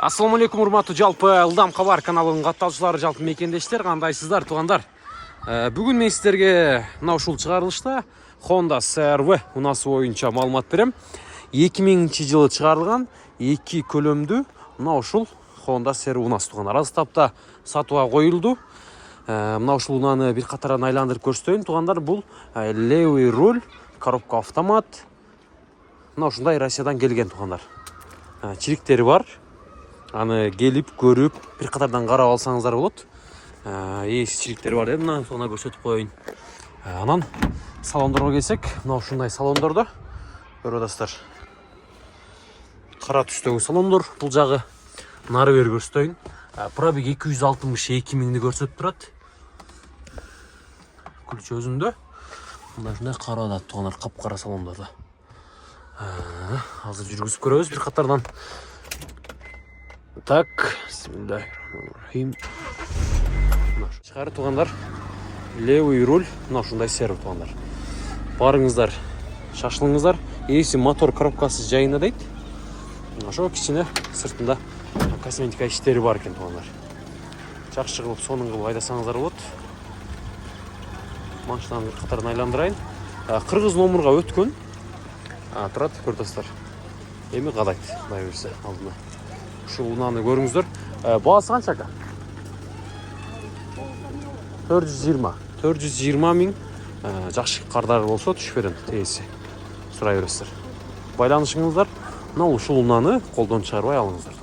Ассаламу алейкум, урматтуу жалпы Ылдам кабар каналынын катталуучулары, жалпы мекендештер, кандайсыздар туугандар? Бүгүн мен сиздерге мына ушул чыгарылышта Honda CR-V унасы боюнча маалымат берем. 2000-жылы чыгарылган 2 көлөмдүү мына ушул Honda CR-V унасы туугандар. Аз тапта сатууга коюлду. Мына ушул унаны бир катардан айландырып көрсөтөйүн туугандар. Бул левый руль, коробка автомат. Мына ушундай Россиядан келген туугандар. Чириктери бар. Аны келип көрүп бир катардан карап алсаңыздар болот. Эси чириктери бар деп мына соны көрсөтүп коеюн. Анан салондорго келсек, мына ушундай салондордо көрүп атасыздар. Кара түстөгү салондор, бул жагы нары бери көрсөтөйүн. Пробег 262 миңди көрсөтүп турат. Ключ өзүндө. Мына ушундай кара туугандар, капкара салондордо. Азыр жүргүзүп көрөбүз бир катардан. Так, бисмиллахиррахманиррахим. Чыгары туугандар, левый руль, мына ушундай сервис туугандар. Барыңыздар, шашылыңыздар. Эси мотор коробкасы жайында дейт. Ошо кичине сыртында косметика иштери бар экен туугандар. Жакшы кылып сонун кылып айдасаңыздар болот. Машинаны бир катардан айландырайын. Кыргыз номурга өткөн. Турат, көрүп атасыздар. Эми кадайт, кудай берсе алдына. Ушул унаны көрүңүздөр. Баасы канча ака? 420 миң. Жакшы кардары болсо түшүп берем, тегиси. Сурай бересиздер. Байланышыңыздар, мына ушул унаны колдон чыгарбай алыңыздар.